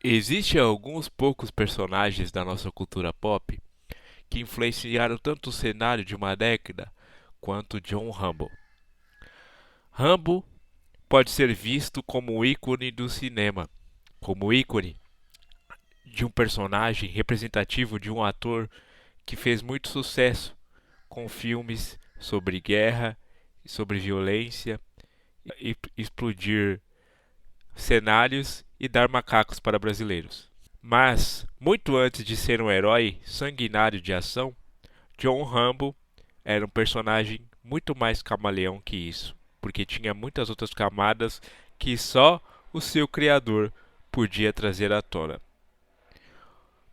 Existem alguns poucos personagens da nossa cultura pop que influenciaram tanto o cenário de uma década quanto John Rambo. Rambo pode ser visto como o ícone do cinema, como ícone de um personagem representativo de um ator que fez muito sucesso com filmes sobre guerra, sobre violência e explodir cenários e dar macacos para brasileiros. Mas, muito antes de ser um herói sanguinário de ação, John Rambo era um personagem muito mais camaleão que isso, porque tinha muitas outras camadas que só o seu criador podia trazer à tona.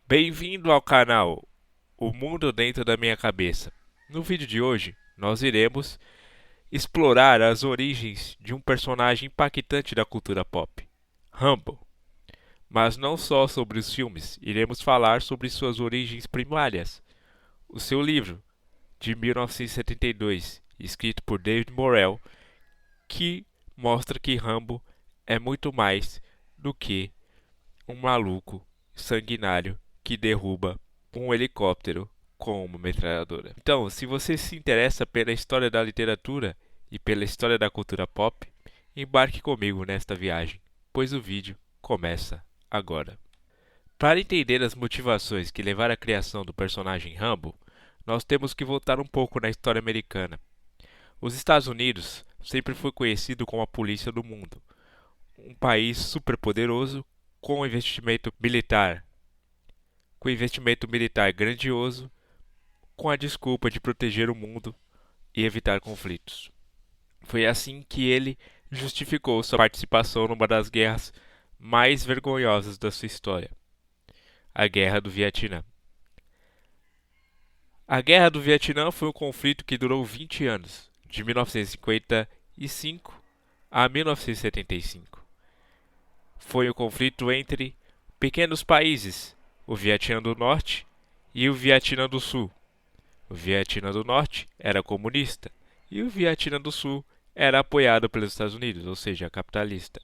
Bem-vindo ao canal O Mundo Dentro da Minha Cabeça. No vídeo de hoje, nós iremos explorar as origens de um personagem impactante da cultura pop, Rambo. Mas não só sobre os filmes, iremos falar sobre suas origens primárias. O seu livro, de 1972, escrito por David Morrell, que mostra que Rambo é muito mais do que um maluco sanguinário que derruba um helicóptero com uma metralhadora. Então, se você se interessa pela história da literatura e pela história da cultura pop, embarque comigo nesta viagem, pois o vídeo começa agora. Para entender as motivações que levaram à criação do personagem Rambo, nós temos que voltar um pouco na história americana. Os Estados Unidos sempre foi conhecido como a polícia do mundo, um país superpoderoso com investimento militar grandioso, com a desculpa de proteger o mundo e evitar conflitos. Foi assim que ele justificou sua participação numa das guerras mais vergonhosas da sua história, a Guerra do Vietnã. A Guerra do Vietnã foi um conflito que durou 20 anos, de 1955 a 1975. Foi um conflito entre pequenos países, o Vietnã do Norte e o Vietnã do Sul. O Vietnã do Norte era comunista e o Vietnã do Sul era apoiado pelos Estados Unidos, ou seja, capitalista.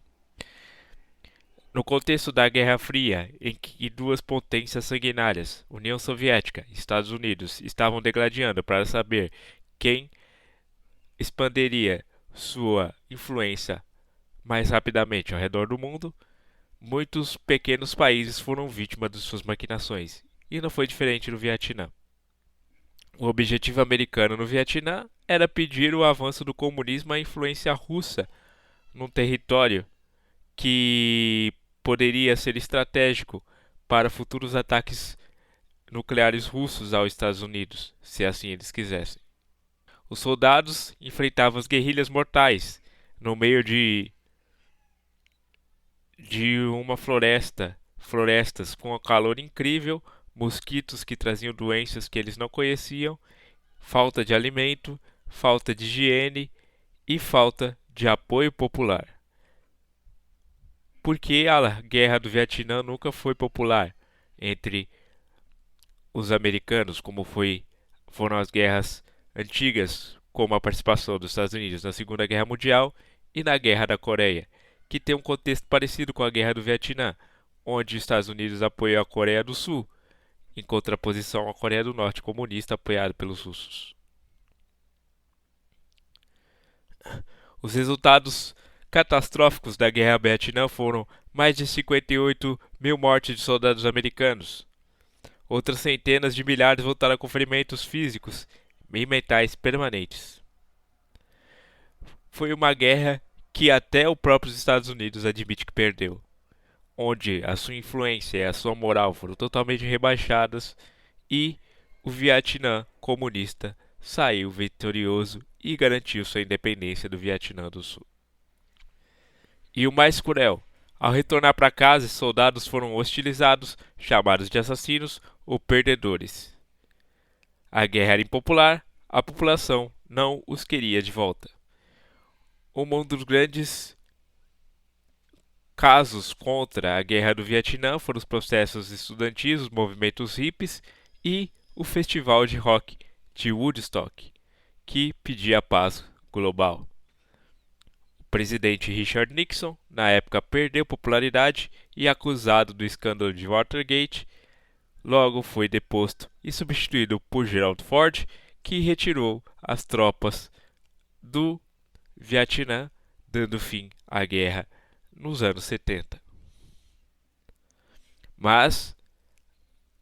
No contexto da Guerra Fria, em que duas potências sanguinárias, União Soviética e Estados Unidos, estavam degladiando para saber quem expandiria sua influência mais rapidamente ao redor do mundo, muitos pequenos países foram vítimas de suas maquinações, e não foi diferente no Vietnã. O objetivo americano no Vietnã era pedir o avanço do comunismo à influência russa num território que poderia ser estratégico para futuros ataques nucleares russos aos Estados Unidos, se assim eles quisessem. Os soldados enfrentavam as guerrilhas mortais no meio de uma florestas com um calor incrível, mosquitos que traziam doenças que eles não conheciam, falta de alimento, falta de higiene e falta de apoio popular. Porque a Guerra do Vietnã nunca foi popular entre os americanos, como foram as guerras antigas, como a participação dos Estados Unidos na Segunda Guerra Mundial e na Guerra da Coreia, que tem um contexto parecido com a Guerra do Vietnã, onde os Estados Unidos apoiou a Coreia do Sul, em contraposição à Coreia do Norte comunista apoiada pelos russos. Os resultados catastróficos da Guerra do Vietnã foram mais de 58 mil mortes de soldados americanos. Outras centenas de milhares voltaram com ferimentos físicos e mentais permanentes. Foi uma guerra que até o próprio Estados Unidos admite que perdeu, onde a sua influência e a sua moral foram totalmente rebaixadas e o Vietnã comunista saiu vitorioso e garantiu sua independência do Vietnã do Sul. E o mais cruel, ao retornar para casa, soldados foram hostilizados, chamados de assassinos ou perdedores. A guerra era impopular, a população não os queria de volta. Um dos grandes casos contra a Guerra do Vietnã foram os protestos estudantis, os movimentos hippies e o festival de rock de Woodstock, que pedia a paz global. presidente Richard Nixon, na época, perdeu popularidade e, acusado do escândalo de Watergate, logo foi deposto e substituído por Gerald Ford, que retirou as tropas do Vietnã, dando fim à guerra nos anos 70. Mas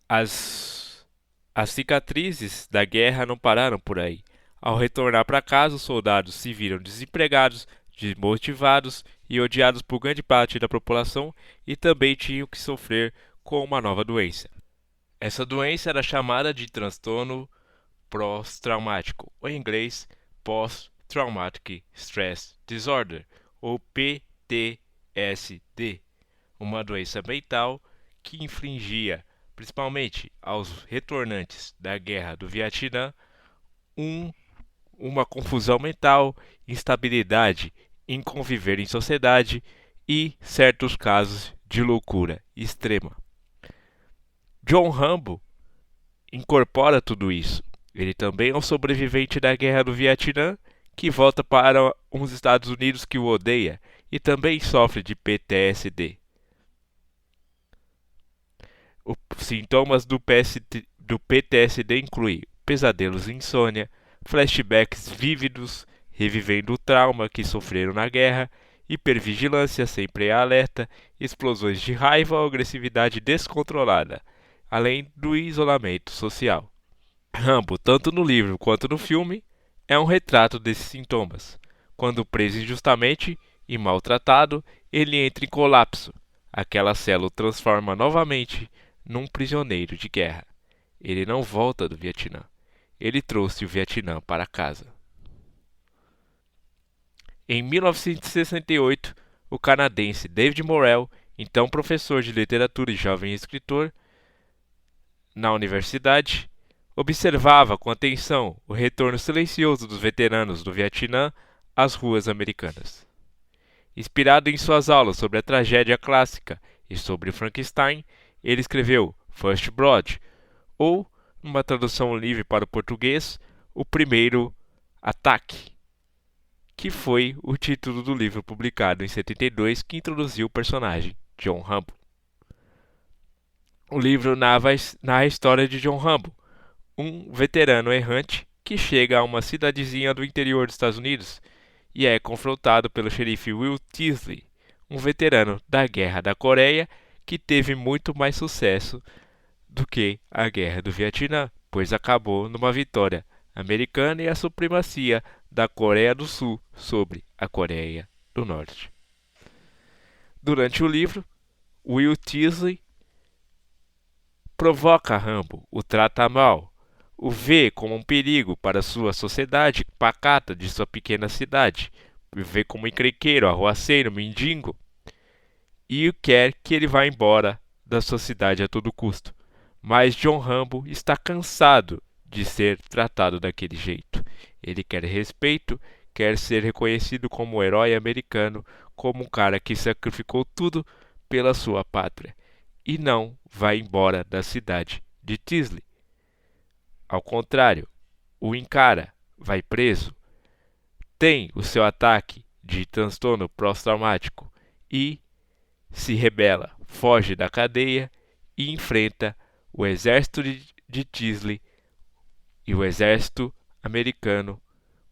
as cicatrizes da guerra não pararam por aí. Ao retornar para casa, os soldados se viram desempregados, desmotivados e odiados por grande parte da população, e também tinham que sofrer com uma nova doença. Essa doença era chamada de transtorno pós-traumático, ou em inglês Post-Traumatic Stress Disorder, ou PTSD, uma doença mental que infligia, principalmente aos retornantes da guerra do Vietnã, uma confusão mental, instabilidade em conviver em sociedade e certos casos de loucura extrema. John Rambo incorpora tudo isso. Ele também é um sobrevivente da guerra do Vietnã que volta para os Estados Unidos que o odeia e também sofre de PTSD. Os sintomas do PTSD incluem pesadelos e insônia, flashbacks vívidos, revivendo o trauma que sofreram na guerra, hipervigilância sempre alerta, explosões de raiva ou agressividade descontrolada, além do isolamento social. Rambo, tanto no livro quanto no filme, é um retrato desses sintomas. Quando preso injustamente e maltratado, ele entra em colapso. Aquela cela o transforma novamente num prisioneiro de guerra. Ele não volta do Vietnã. Ele trouxe o Vietnã para casa. Em 1968, o canadense David Morrell, então professor de literatura e jovem escritor na universidade, observava com atenção o retorno silencioso dos veteranos do Vietnã às ruas americanas. Inspirado em suas aulas sobre a tragédia clássica e sobre Frankenstein, ele escreveu First Blood, ou, numa tradução livre para o português, O Primeiro Ataque, que foi o título do livro publicado em 72 que introduziu o personagem John Rambo. O livro narra a história de John Rambo, um veterano errante que chega a uma cidadezinha do interior dos Estados Unidos e é confrontado pelo xerife Will Teasley, um veterano da Guerra da Coreia que teve muito mais sucesso do que a Guerra do Vietnã, pois acabou numa vitória americana e a supremacia da Coreia do Sul sobre a Coreia do Norte. Durante o livro, Will Teasley provoca Rambo, o trata mal, o vê como um perigo para sua sociedade pacata de sua pequena cidade, o vê como encrenqueiro, arruaceiro, mendigo, e quer que ele vá embora da sua cidade a todo custo. Mas John Rambo está cansado de ser tratado daquele jeito. Ele quer respeito, quer ser reconhecido como um herói americano, como um cara que sacrificou tudo pela sua pátria, e não vai embora da cidade de Teasley. Ao contrário, o encara, vai preso, tem o seu ataque de transtorno pós-traumático e se rebela, foge da cadeia e enfrenta o exército de Teasley e o exército americano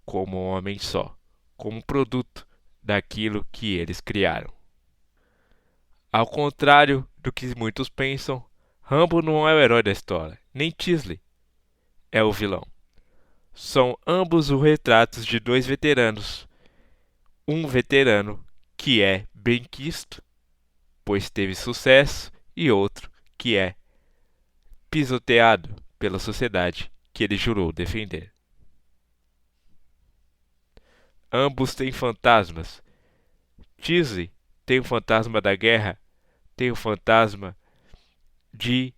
como um homem só, como produto daquilo que eles criaram. Ao contrário do que muitos pensam, Rambo não é o herói da história, nem Teasley é o vilão. São ambos os retratos de dois veteranos. Um veterano que é benquisto, pois teve sucesso, e outro que é pisoteado pela sociedade que ele jurou defender. Ambos têm fantasmas. Teasley tem o fantasma da guerra, tem o fantasma de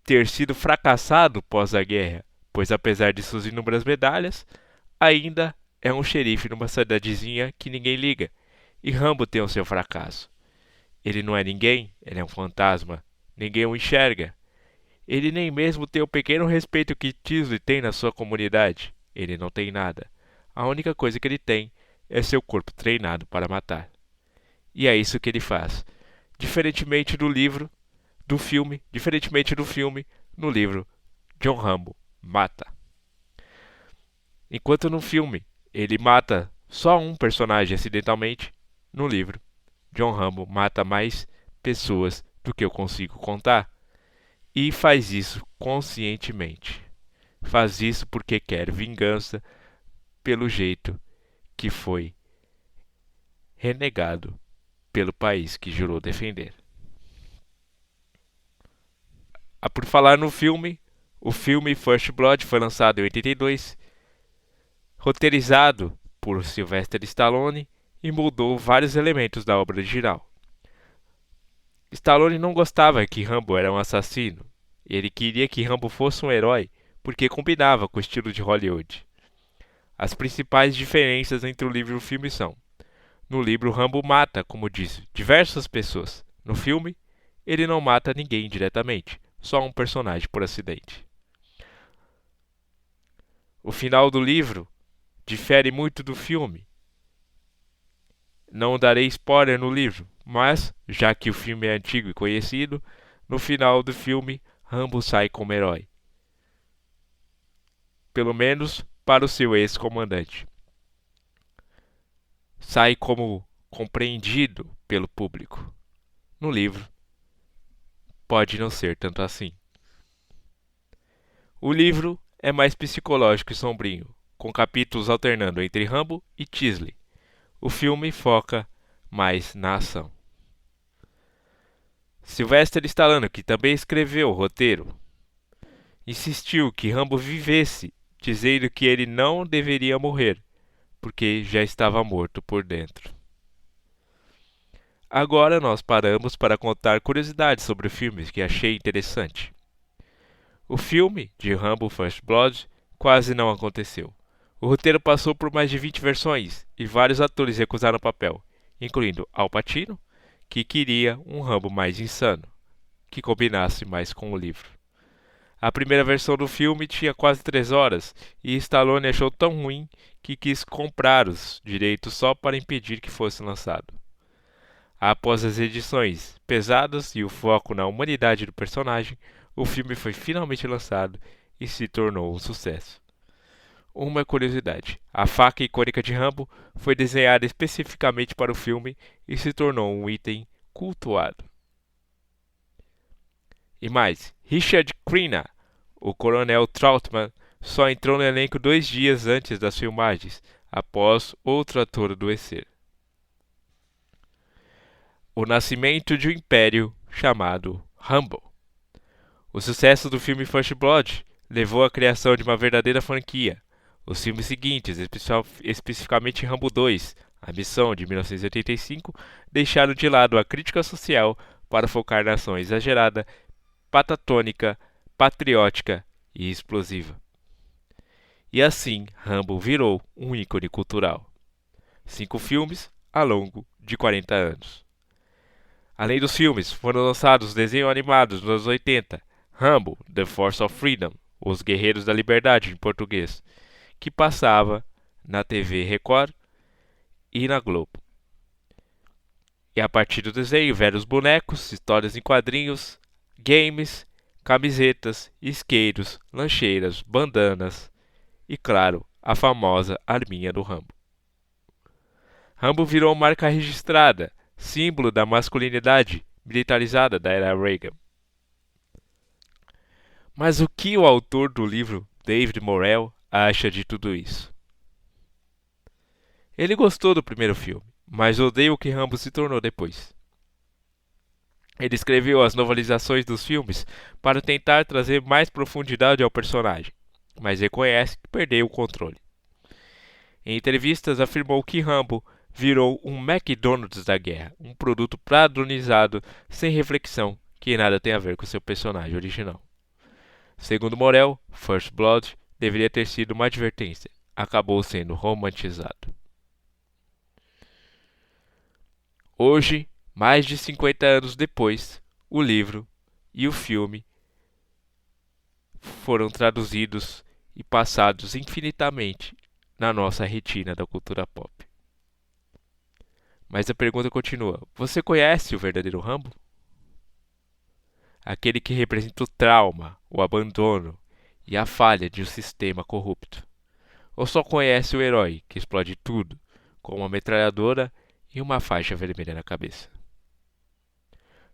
ter sido fracassado pós a guerra, pois apesar de suas inúmeras medalhas, ainda é um xerife numa cidadezinha que ninguém liga. E Rambo tem o seu fracasso. Ele não é ninguém, ele é um fantasma. Ninguém o enxerga. Ele nem mesmo tem o pequeno respeito que Teasley tem na sua comunidade. Ele não tem nada. A única coisa que ele tem é seu corpo treinado para matar. E é isso que ele faz. Diferentemente do filme, no livro, John Rambo mata. Enquanto no filme ele mata só um personagem acidentalmente, no livro, John Rambo mata mais pessoas do que eu consigo contar. E faz isso conscientemente. Faz isso porque quer vingança pelo jeito que foi renegado pelo país que jurou defender. Por falar no filme, o filme First Blood foi lançado em 82, roteirizado por Sylvester Stallone e mudou vários elementos da obra original. Stallone não gostava que Rambo era um assassino. Ele queria que Rambo fosse um herói porque combinava com o estilo de Hollywood. As principais diferenças entre o livro e o filme são: no livro, Rambo mata, como disse, diversas pessoas. No filme, ele não mata ninguém diretamente, só um personagem por acidente. O final do livro difere muito do filme. Não darei spoiler no livro, mas, já que o filme é antigo e conhecido, no final do filme, Rambo sai como herói. Pelo menos para o seu ex-comandante. Sai como compreendido pelo público. No livro, pode não ser tanto assim. O livro é mais psicológico e sombrio, com capítulos alternando entre Rambo e Tisly. O filme foca mais na ação. Sylvester Stallone, que também escreveu o roteiro, insistiu que Rambo vivesse, dizendo que ele não deveria morrer, porque já estava morto por dentro. Agora nós paramos para contar curiosidades sobre o filme que achei interessante. O filme de Rambo First Blood quase não aconteceu. O roteiro passou por mais de 20 versões e vários atores recusaram o papel, incluindo Al Pacino, que queria um Rambo mais insano, que combinasse mais com o livro. A primeira versão do filme tinha quase 3 horas e Stallone achou tão ruim que quis comprar os direitos só para impedir que fosse lançado. Após as edições pesadas e o foco na humanidade do personagem, o filme foi finalmente lançado e se tornou um sucesso. Uma curiosidade: a faca icônica de Rambo foi desenhada especificamente para o filme e se tornou um item cultuado. E mais, Richard Crenna, o Coronel Trautman, só entrou no elenco 2 dias antes das filmagens, após outro ator adoecer. O nascimento de um império chamado Rambo. O sucesso do filme First Blood levou à criação de uma verdadeira franquia. Os filmes seguintes, especificamente Rambo 2, A Missão de 1985, deixaram de lado a crítica social para focar na ação exagerada, patatônica, patriótica e explosiva. E assim, Rambo virou um ícone cultural. 5 filmes ao longo de 40 anos. Além dos filmes, foram lançados desenhos animados nos anos 80, Rambo, The Force of Freedom, Os Guerreiros da Liberdade em português, que passava na TV Record e na Globo. E a partir do desenho, velhos bonecos, histórias em quadrinhos, games, camisetas, isqueiros, lancheiras, bandanas e, claro, a famosa arminha do Rambo. Rambo virou marca registrada, símbolo da masculinidade militarizada da era Reagan. Mas o que o autor do livro, David Morrell, acha de tudo isso? Ele gostou do primeiro filme, mas odeia o que Rambo se tornou depois. Ele escreveu as novelizações dos filmes para tentar trazer mais profundidade ao personagem, mas reconhece que perdeu o controle. Em entrevistas afirmou que Rambo virou um McDonald's da guerra, um produto padronizado, sem reflexão, que nada tem a ver com seu personagem original. Segundo Morrell, First Blood deveria ter sido uma advertência, acabou sendo romantizado. Hoje, mais de 50 anos depois, o livro e o filme foram traduzidos e passados infinitamente na nossa retina da cultura pop. Mas a pergunta continua: você conhece o verdadeiro Rambo? Aquele que representa o trauma, o abandono e a falha de um sistema corrupto. Ou só conhece o herói que explode tudo com uma metralhadora e uma faixa vermelha na cabeça?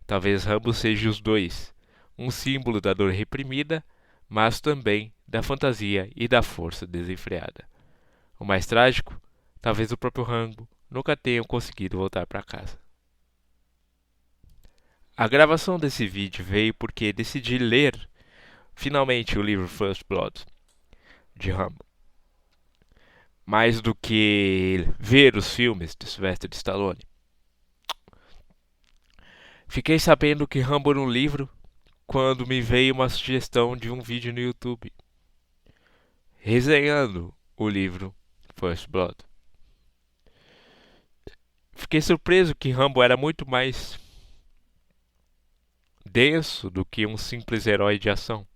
Talvez Rambo seja os dois, um símbolo da dor reprimida, mas também da fantasia e da força desenfreada. O mais trágico, talvez o próprio Rambo nunca tenha conseguido voltar para casa. A gravação desse vídeo veio porque decidi ler finalmente o livro First Blood de Rambo, mais do que ver os filmes de Sylvester Stallone. Fiquei sabendo que Rambo era um livro quando me veio uma sugestão de um vídeo no YouTube resenhando o livro First Blood. Fiquei surpreso que Rambo era muito mais denso do que um simples herói de ação.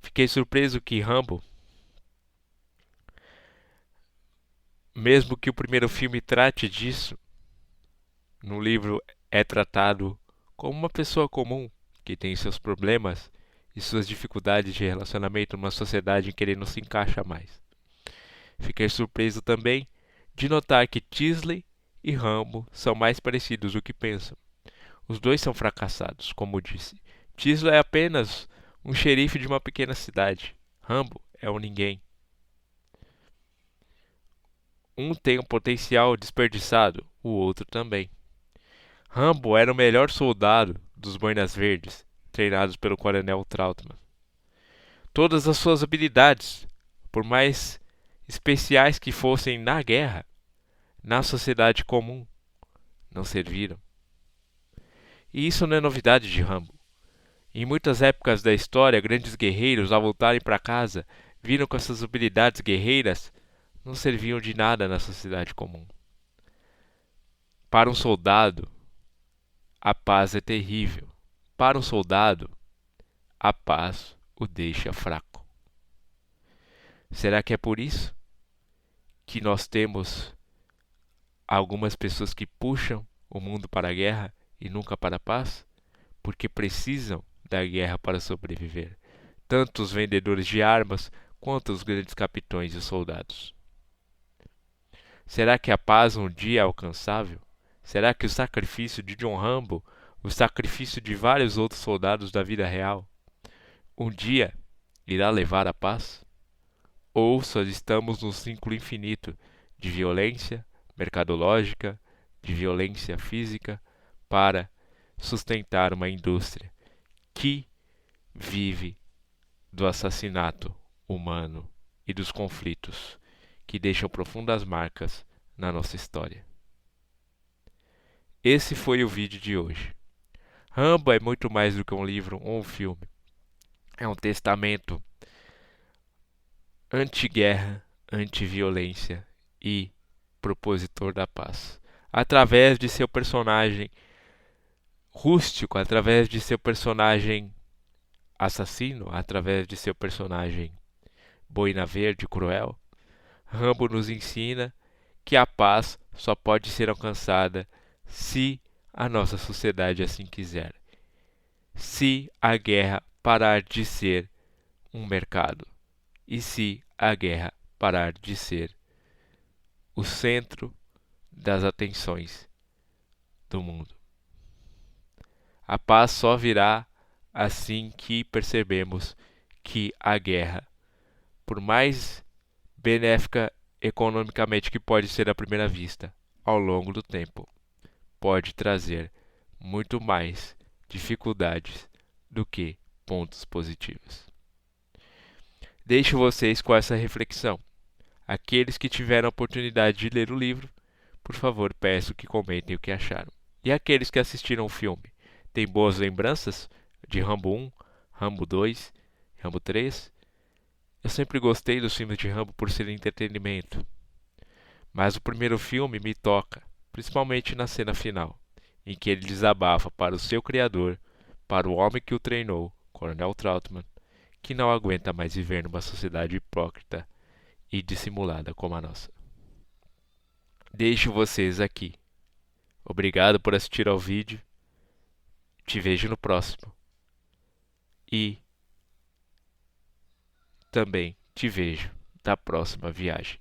Fiquei surpreso que Rambo, mesmo que o primeiro filme trate disso, no livro é tratado como uma pessoa comum que tem seus problemas e suas dificuldades de relacionamento numa sociedade em que ele não se encaixa mais. Fiquei surpreso também de notar que Teasley e Rambo são mais parecidos do que pensam. Os dois são fracassados, como disse. Teasley é apenas um xerife de uma pequena cidade. Rambo é um ninguém. Um tem um potencial desperdiçado, o outro também. Rambo era o melhor soldado dos Boinas Verdes, treinados pelo Coronel Trautmann. Todas as suas habilidades, por mais especiais que fossem na guerra, na sociedade comum, não serviram. E isso não é novidade de Rambo. Em muitas épocas da história, grandes guerreiros, ao voltarem para casa, viram que essas habilidades guerreiras não serviam de nada na sociedade comum. Para um soldado, a paz é terrível. Para um soldado, a paz o deixa fraco. Será que é por isso que nós temos algumas pessoas que puxam o mundo para a guerra e nunca para a paz? Porque precisam da guerra para sobreviver, tanto os vendedores de armas quanto os grandes capitães e soldados. Será que a paz um dia é alcançável? Será que o sacrifício de John Rambo, o sacrifício de vários outros soldados da vida real, um dia irá levar à paz? Ou só estamos num ciclo infinito de violência mercadológica, de violência física, para sustentar uma indústria que vive do assassinato humano e dos conflitos que deixam profundas marcas na nossa história? Esse foi o vídeo de hoje. Rambo é muito mais do que um livro ou um filme. É um testamento anti-guerra, anti-violência e propositor da paz. Através de seu personagem rústico, através de seu personagem assassino, através de seu personagem boina verde, cruel, Rambo nos ensina que a paz só pode ser alcançada se a nossa sociedade assim quiser. Se a guerra parar de ser um mercado e se a guerra parar de ser o centro das atenções do mundo. A paz só virá assim que percebemos que a guerra, por mais benéfica economicamente que pode ser à primeira vista, ao longo do tempo, pode trazer muito mais dificuldades do que pontos positivos. Deixo vocês com essa reflexão. Aqueles que tiveram a oportunidade de ler o livro, por favor, peço que comentem o que acharam. E aqueles que assistiram o filme, têm boas lembranças de Rambo 1, Rambo 2, Rambo 3? Eu sempre gostei dos filmes de Rambo por serem entretenimento. Mas o primeiro filme me toca, principalmente na cena final, em que ele desabafa para o seu criador, para o homem que o treinou, Coronel Trautmann, que não aguenta mais viver numa sociedade hipócrita e dissimulada como a nossa. deixo vocês aqui. Obrigado por assistir ao vídeo. Te vejo no próximo. E também te vejo na próxima viagem.